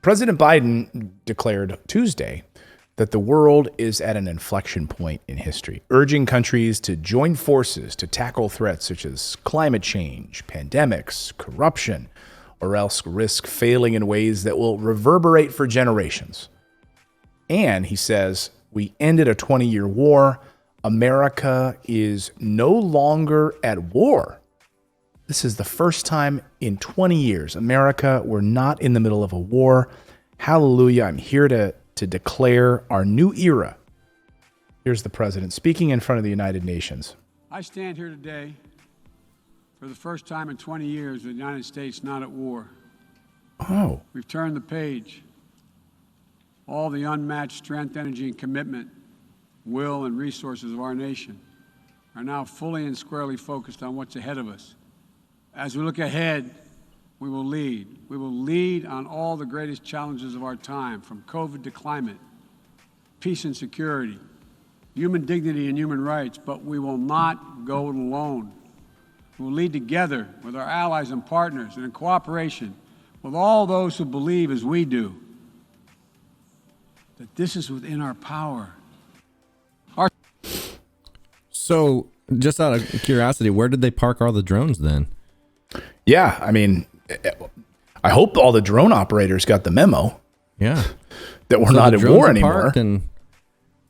President Biden declared Tuesday that the world is at an inflection point in history, urging countries to join forces to tackle threats such as climate change, pandemics, corruption, or else risk failing in ways that will reverberate for generations. And he says, we ended a 20-year war. America is no longer at war. This is the first time in 20 years, America, we're not in the middle of a war. Hallelujah. I'm here to declare our new era. Here's the president speaking in front of the United Nations. I stand here today for the first time in 20 years with the United States not at war. Oh. We've turned the page. All the unmatched strength, energy, and commitment, will, and resources of our nation are now fully and squarely focused on what's ahead of us. As we look ahead, we will lead. We will lead on all the greatest challenges of our time, from COVID to climate, peace and security, human dignity and human rights, but we will not go it alone. We will lead together with our allies and partners and in cooperation with all those who believe as we do that this is within our power. So, just out of curiosity, where did they park all the drones then? Yeah, I mean, I hope all the drone operators got the memo. Yeah. That we're not at war anymore. And...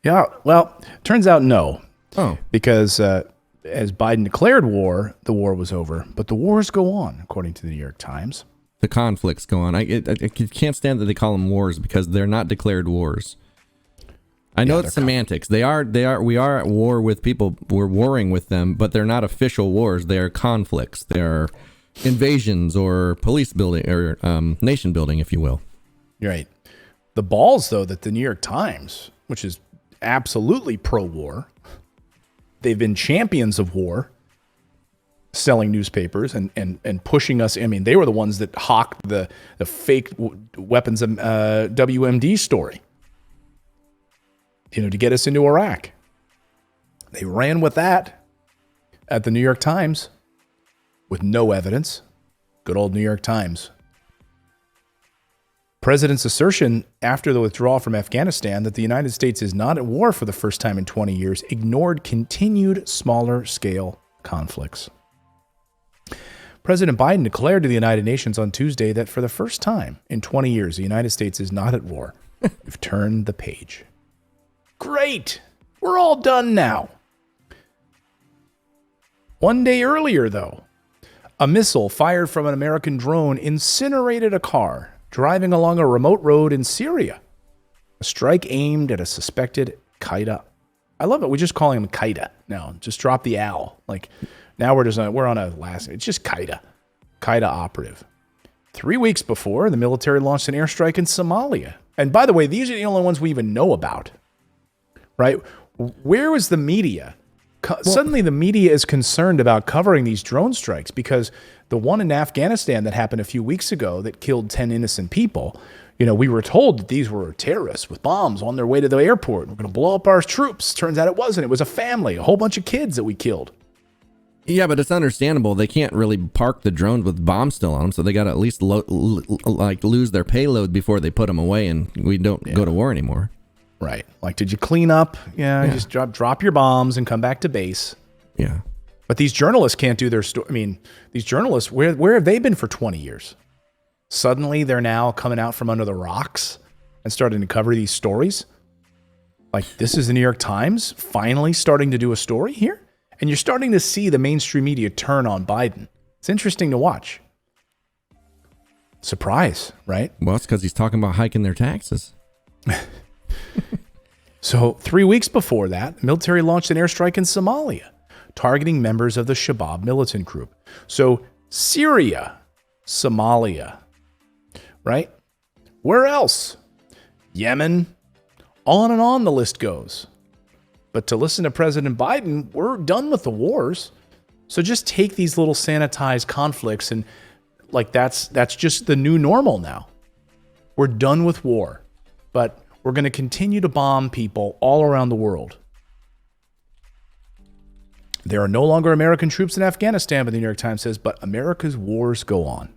Yeah, well, turns out no. Oh. Because as Biden declared war, the war was over. But the wars go on, according to the New York Times. The conflicts go on. I can't stand that they call them wars because they're not declared wars. I know it's semantics. We are at war with people. We're warring with them, but they're not official wars. They are conflicts. They are invasions or police building or nation building, if you will. You're right. The balls, though, that the New York Times, which is absolutely pro-war, they've been champions of war, selling newspapers and pushing us. I mean, they were the ones that hawked the fake weapons WMD story, to get us into Iraq. They ran with that at the New York Times with no evidence. Good old New York Times. President's assertion after the withdrawal from Afghanistan that the United States is not at war for the first time in 20 years ignored continued smaller scale conflicts. President Biden declared to the United Nations on Tuesday that for the first time in 20 years, the United States is not at war. We've turned the page. Great. We're all done now. One day earlier, though, a missile fired from an American drone incinerated a car driving along a remote road in Syria. A strike aimed at a suspected Qaeda. I love it. We're just calling him Qaeda now. Just drop the al. Like now we're on a last. It's just Qaeda operative. 3 weeks before, the military launched an airstrike in Somalia. And by the way, these are the only ones we even know about. Right? Where was the media? Suddenly the media is concerned about covering these drone strikes because the one in Afghanistan that happened a few weeks ago that killed 10 innocent people, we were told that these were terrorists with bombs on their way to the airport. We're going to blow up our troops. Turns out it wasn't. It was a family, a whole bunch of kids that we killed. Yeah, but it's understandable. They can't really park the drones with bombs still on them, so they got to at least lose their payload before they put them away and we don't go to war anymore. Right. Like, did you clean up? Yeah. Just drop your bombs and come back to base. Yeah. But these journalists can't do their story. I mean, these journalists, where have they been for 20 years? Suddenly they're now coming out from under the rocks and starting to cover these stories. Like, this is the New York Times finally starting to do a story here. And you're starting to see the mainstream media turn on Biden. It's interesting to watch. Surprise, right? Well, it's because he's talking about hiking their taxes. So 3 weeks before that, the military launched an airstrike in Somalia, targeting members of the Shabab militant group. So Syria, Somalia, right? Where else? Yemen, on and on the list goes. But to listen to President Biden, we're done with the wars. So just take these little sanitized conflicts and that's just the new normal now. We're done with war, but we're going to continue to bomb people all around the world. There are no longer American troops in Afghanistan, but the New York Times says, but America's wars go on.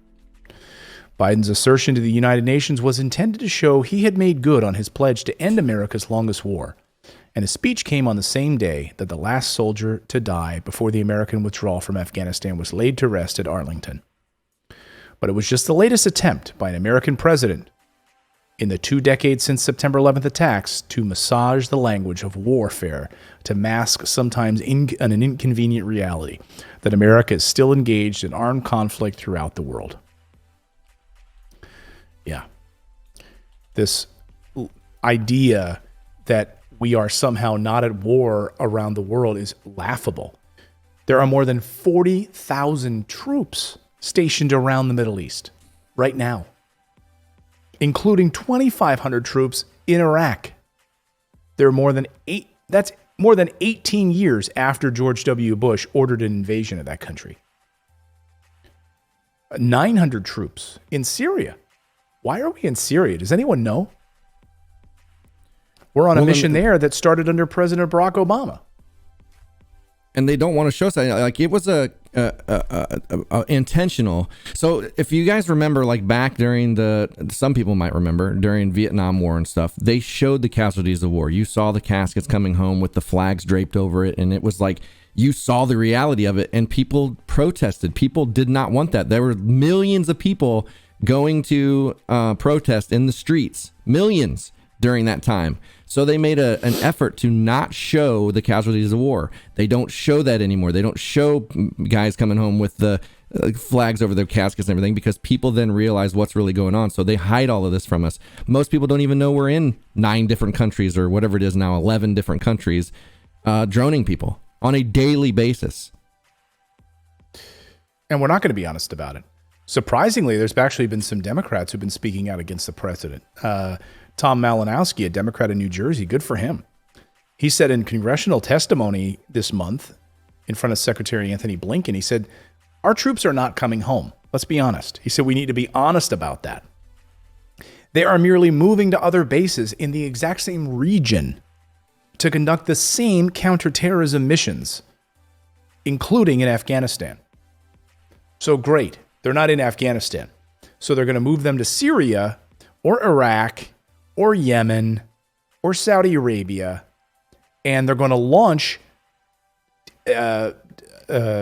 Biden's assertion to the United Nations was intended to show he had made good on his pledge to end America's longest war. And his speech came on the same day that the last soldier to die before the American withdrawal from Afghanistan was laid to rest at Arlington. But it was just the latest attempt by an American president in the 2 decades since September 11th attacks to massage the language of warfare to mask sometimes an inconvenient reality that America is still engaged in armed conflict throughout the world. Yeah. This idea that we are somehow not at war around the world is laughable. There are more than 40,000 troops stationed around the Middle East right now, including 2,500 troops in Iraq. There are that's more than 18 years after George W. Bush ordered an invasion of that country. 900 troops in Syria. Why are we in Syria? Does anyone know? We're on a mission there that started under President Barack Obama. And they don't want to show something. Like, it was a intentional. So if you guys remember, like back during some people might remember, during Vietnam War and stuff, they showed the casualties of war. You saw the caskets coming home with the flags draped over it. And it was like, you saw the reality of it, and people protested. People did not want that. There were millions of people going to protest in the streets, millions during that time. So they made an effort to not show the casualties of war. They don't show that anymore. They don't show guys coming home with the flags over their caskets and everything, because people then realize what's really going on. So they hide all of this from us. Most people don't even know we're in 9 different countries, or whatever it is now, 11 different countries, droning people on a daily basis. And we're not going to be honest about it. Surprisingly, there's actually been some Democrats who've been speaking out against the president. Tom Malinowski, a Democrat in New Jersey, good for him. He said in congressional testimony this month in front of Secretary Anthony Blinken, he said, our troops are not coming home. Let's be honest. He said we need to be honest about that. They are merely moving to other bases in the exact same region to conduct the same counterterrorism missions, including in Afghanistan. So great. They're not in Afghanistan. So they're going to move them to Syria or Iraq or Yemen or Saudi Arabia, and they're going to launch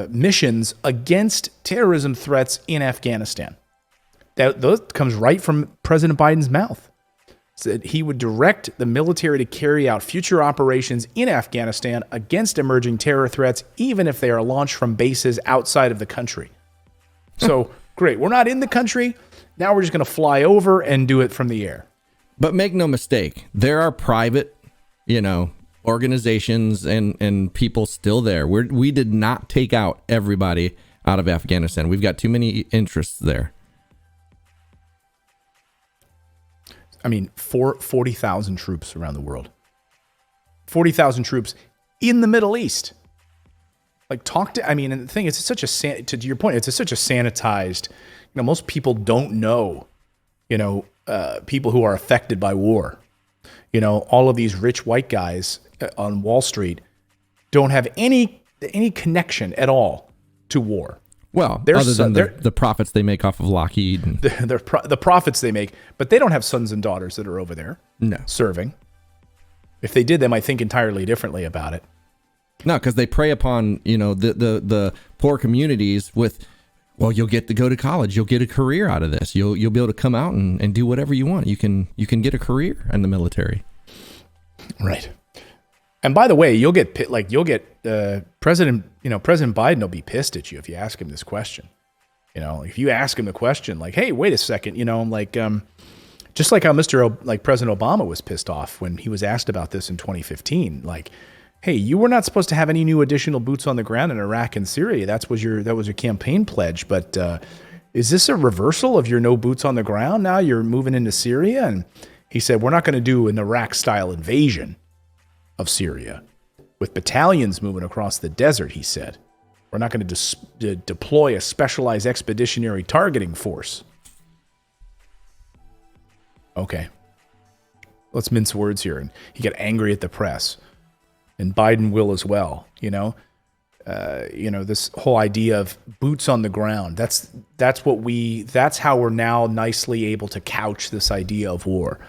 missions against terrorism threats in Afghanistan. That comes right from President Biden's mouth. Said he would direct the military to carry out future operations in Afghanistan against emerging terror threats, even if they are launched from bases outside of the country. So, great. We're not in the country. Now we're just going to fly over and do it from the air. But make no mistake, there are private, organizations and people still there. We did not take out everybody out of Afghanistan. We've got too many interests there. I mean, 40,000 troops around the world. 40,000 troops in the Middle East. Like, and the thing is, it's such to your point, it's such a sanitized, most people don't know, people who are affected by war. All of these rich white guys on Wall Street don't have any connection at all to war. Well, other than the profits they make off of Lockheed. And the profits they make, but they don't have sons and daughters that are over there serving. If they did, they might think entirely differently about it. No, because they prey upon, the poor communities with, well, you'll get to go to college. You'll get a career out of this. You'll be able to come out and do whatever you want. You can get a career in the military. Right. And by the way, you'll get President Biden will be pissed at you if you ask him this question. If you ask him the question like, hey, wait a second, just like how President Obama was pissed off when he was asked about this in 2015, like, hey, you were not supposed to have any new additional boots on the ground in Iraq and Syria. That was your campaign pledge. But is this a reversal of your no boots on the ground? Now you're moving into Syria? And he said, we're not going to do an Iraq-style invasion of Syria with battalions moving across the desert, he said. We're not going to deploy a specialized expeditionary targeting force. Okay. Let's mince words here. And he got angry at the press. And Biden will as well, this whole idea of boots on the ground. That's how we're now nicely able to couch this idea of war.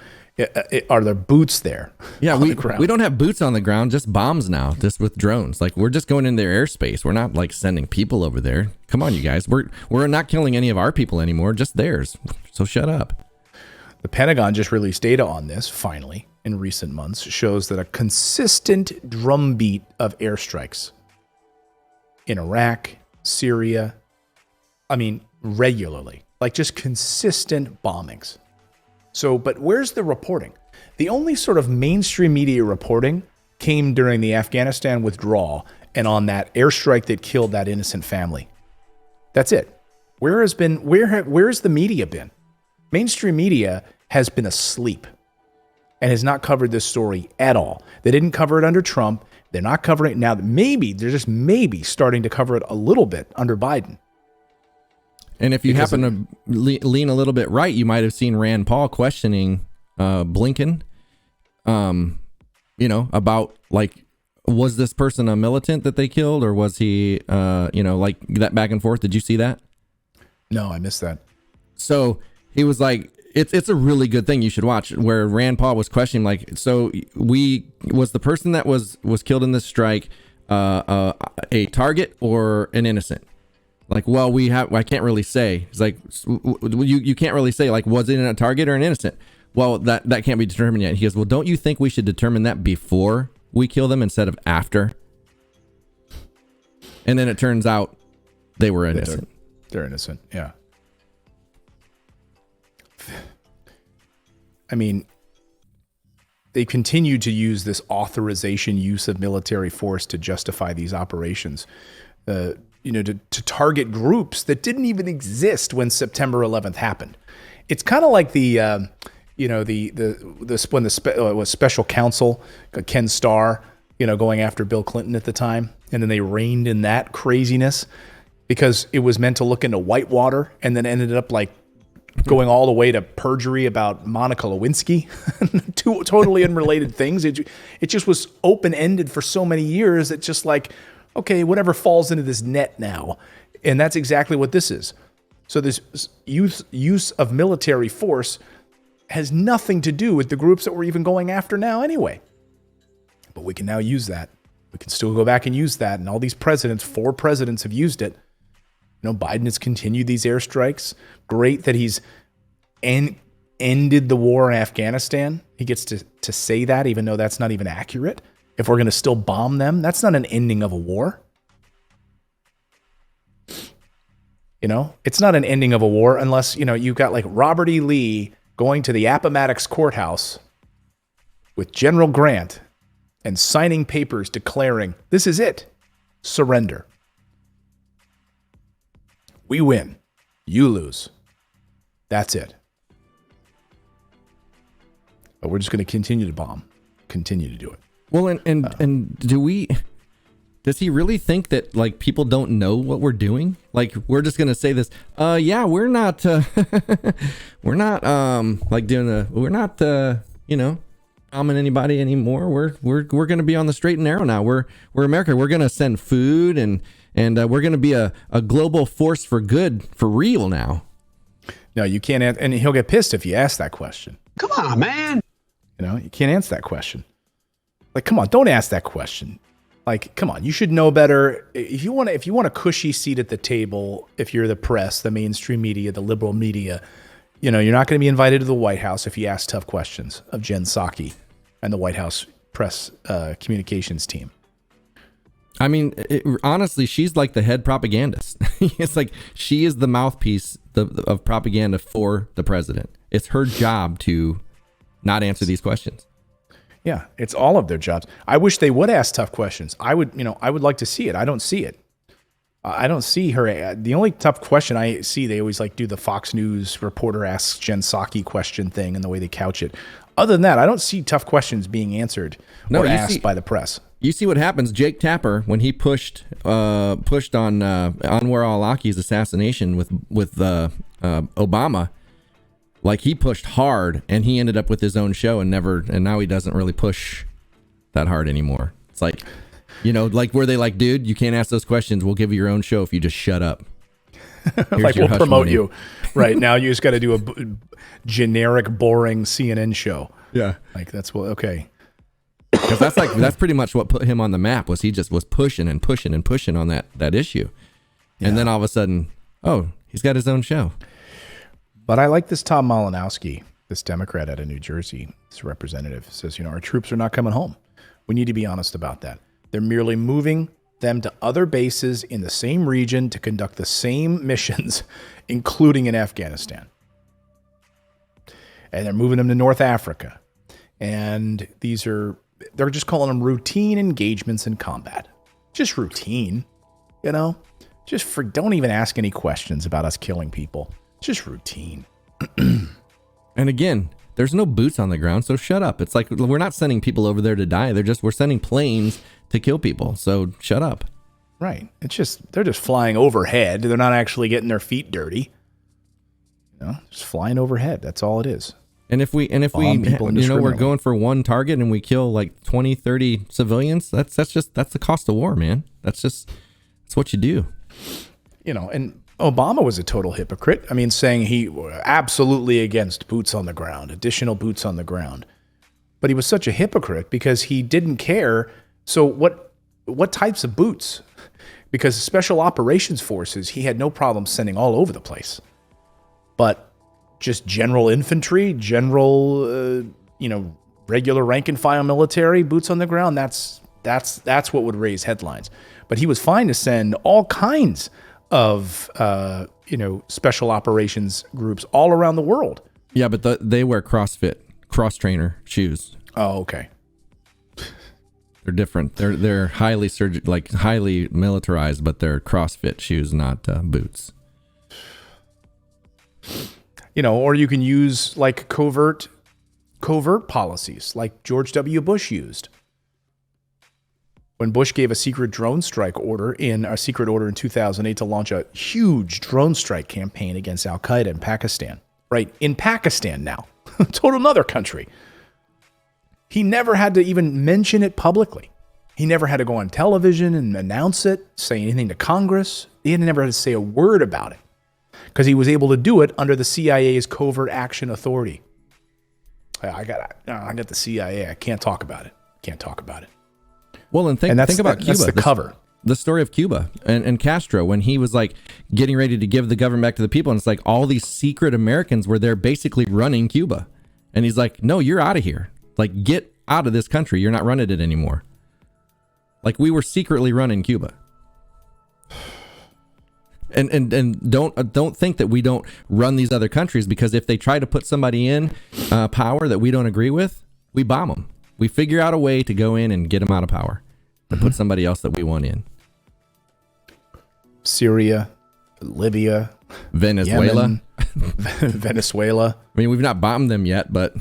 Are there boots there? Yeah, we don't have boots on the ground, just bombs now, just with drones. Like, we're just going in their airspace. We're not like sending people over there. Come on, you guys. We're not killing any of our people anymore, just theirs. So shut up. The Pentagon just released data on this, finally, in recent months, shows that a consistent drumbeat of airstrikes in Iraq, Syria, regularly, like just consistent bombings. So, but where's the reporting? The only sort of mainstream media reporting came during the Afghanistan withdrawal and on that airstrike that killed that innocent family. That's it. Where's the media been? Mainstream media has been asleep and has not covered this story at all. They didn't cover it under Trump. They're not covering it now. They're just maybe starting to cover it a little bit under Biden. And if you happen to lean a little bit right, you might have seen Rand Paul questioning Blinken, about like, was this person a militant that they killed, or was he, like that back and forth? Did you see that? No, I missed that. So he was like, it's a really good thing you should watch, where Rand Paul was questioning, like, so was the person that was killed in this strike a target or an innocent? Like, well, I can't really say. It's like, you can't really say, like, was it a target or an innocent? Well, that can't be determined yet. He goes, well, don't you think we should determine that before we kill them instead of after? And then it turns out they were innocent. They're innocent, yeah. They continue to use this authorization use of military force to justify these operations. To target groups that didn't even exist when September 11th happened. It's kind of like when the special counsel, Ken Starr, going after Bill Clinton at the time, and then they reined in that craziness because it was meant to look into Whitewater, and then ended up like going all the way to perjury about Monica Lewinsky, two totally unrelated things. It just was open-ended for so many years that just like, okay, whatever falls into this net now. And that's exactly what this is. So this use of military force has nothing to do with the groups that we're even going after now anyway. But we can now use that. We can still go back and use that. And all these presidents, 4 presidents have used it. Biden has continued these airstrikes. Great that he's ended the war in Afghanistan. He gets to say that, even though that's not even accurate. If we're going to still bomb them, that's not an ending of a war. It's not an ending of a war unless, you've got like Robert E. Lee going to the Appomattox courthouse with General Grant and signing papers declaring, this is it, surrender. We win. You lose. That's it. But we're just going to continue to bomb, continue to do it. Well, and does he really think that like people don't know what we're doing? Like, we're just going to say this, yeah, we're not we're not bombing anybody anymore. We're going to be on the straight and narrow now. We're America. We're going to send food and we're going to be a global force for good for real now. No, you can't. And he'll get pissed if you ask that question. Come on, man. You can't answer that question. Like, come on, don't ask that question. Like, come on, you should know better. If you want a cushy seat at the table, if you're the press, the mainstream media, the liberal media, you're not going to be invited to the White House if you ask tough questions of Jen Psaki and the White House press communications team. Honestly, she's like the head propagandist. It's like she is the mouthpiece of propaganda for the president. It's her job to not answer these questions. Yeah, it's all of their jobs. I wish they would ask tough questions. I would like to see it. I don't see it. I don't see her. The only tough question I see, they always like do the Fox News reporter asks Jen Psaki question thing and the way they couch it. Other than that, I don't see tough questions being answered or asked by the press. You see what happens. Jake Tapper, when he pushed on Anwar al-Awlaki's assassination with Obama, like he pushed hard, and he ended up with his own show and now he doesn't really push that hard anymore. It's like, You know, like where they like, dude, you can't ask those questions. We'll give you your own show if you just shut up. Like we'll promote you. Right now, you just got to do a generic, boring CNN show. Yeah, like okay. Because that's pretty much what put him on the map. Was he just was pushing and pushing and pushing on that issue, and then all of a sudden, oh, he's got his own show. But I like this Tom Malinowski, this Democrat out of New Jersey, this representative says, our troops are not coming home. We need to be honest about that. They're merely moving them to other bases in the same region to conduct the same missions, including in Afghanistan. And they're moving them to North Africa. And they're just calling them routine engagements in combat. Just routine, don't even ask any questions about us killing people. Just routine. And again, there's no boots on the ground, so shut up. It's like we're not sending people over there to die. We're sending planes to kill people. So shut up. Right. They're just flying overhead. They're not actually getting their feet dirty. Just flying overhead. That's all it is. And if we we're going for one target and we kill like 20, 30 civilians, that's the cost of war, man. That's what you do. And Obama was a total hypocrite. I mean, saying he absolutely against boots on the ground, additional boots on the ground. But he was such a hypocrite because he didn't care. So what types of boots? Because special operations forces, he had no problem sending all over the place. But just general infantry, regular rank and file military boots on the ground, that's what would raise headlines. But he was fine to send all kinds of special operations groups all around the world. Yeah, but they wear CrossFit cross trainer shoes. Oh, okay. They're different. They're highly highly militarized, but they're CrossFit shoes, not boots. Or you can use like covert policies, like George W. Bush used. When Bush gave a secret drone strike order in 2008 to launch a huge drone strike campaign against Al-Qaeda in Pakistan. Right? In Pakistan now. Total another country. He never had to even mention it publicly. He never had to go on television and announce it, say anything to Congress. He never had to say a word about it because he was able to do it under the CIA's Covert Action Authority. I got the CIA. I can't talk about it. Well, and think about Cuba. That's the cover. The story of Cuba and Castro, when he was like getting ready to give the government back to the people. And it's like all these secret Americans were there basically running Cuba. And he's like, no, you're out of here. Like, get out of this country. You're not running it anymore. Like, we were secretly running Cuba. And don't think that we don't run these other countries, because if they try to put somebody in power that we don't agree with, we bomb them. We figure out a way to go in and get them out of power, to put somebody else that we want in. Syria, Libya, Venezuela. Yemen, Venezuela. I mean, we've not bombed them yet, but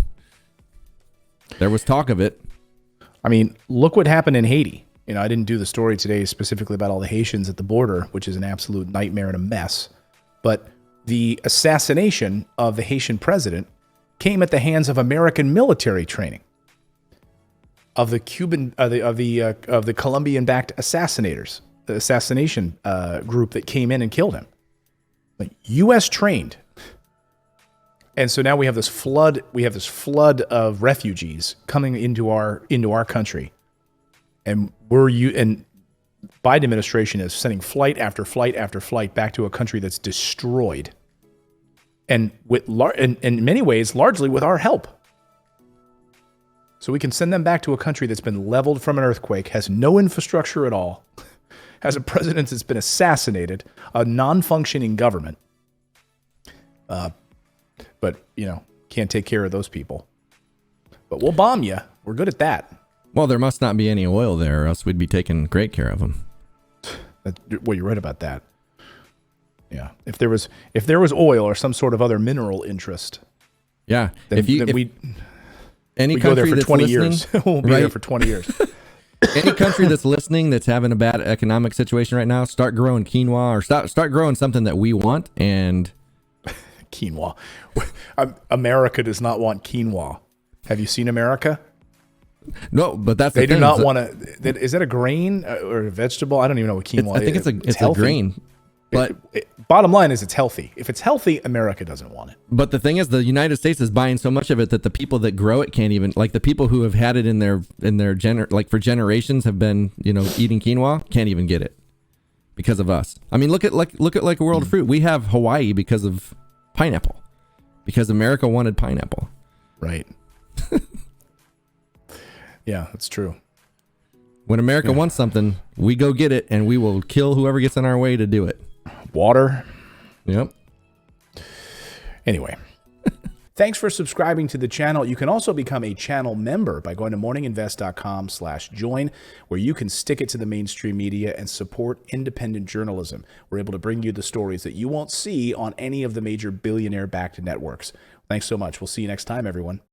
there was talk of it. I mean, look what happened in Haiti. I didn't do the story today specifically about all the Haitians at the border, which is an absolute nightmare and a mess. But the assassination of the Haitian president came at the hands of American military training, of the Colombian-backed assassinators, the assassination group that came in and killed him. Like, U.S. trained. And so now we have this flood of refugees coming into our country. And and Biden administration is sending flight after flight after flight back to a country that's destroyed. And in many ways, largely with our help. So we can send them back to a country that's been leveled from an earthquake, has no infrastructure at all, has a president that's been assassinated, a non-functioning government. But, can't take care of those people. But we'll bomb you. We're good at that. Well, there must not be any oil there, or else we'd be taking great care of them. Well, you're right about that. Yeah. If there was oil or some sort of other mineral interest. Yeah. Then we go there for 20 years. We'll be there for 20 years. Any country that's listening that's having a bad economic situation right now, start growing quinoa, or start growing something that we want. And quinoa. America does not want quinoa. Have you seen America? No, but that's They the do thing. not So want to. Is that a grain or a vegetable? I don't even know what quinoa. I think it's a healthy. grain. But Bottom line is it's healthy. If it's healthy, America doesn't want it. But the thing is, the United States is buying so much of it that the people that grow it can't even, like the people who have had it in their like for generations have been, eating quinoa, can't even get it because of us. I mean, look at World Fruit. We have Hawaii because of pineapple, because America wanted pineapple. Right. Yeah, that's true. When America wants something, we go get it, and we will kill whoever gets in our way to do it. Water. Yep. Anyway, thanks for subscribing to the channel. You can also become a channel member by going to morninginvest.com/join, where you can stick it to the mainstream media and support independent journalism. We're able to bring you the stories that you won't see on any of the major billionaire-backed networks. Thanks so much. We'll see you next time, everyone.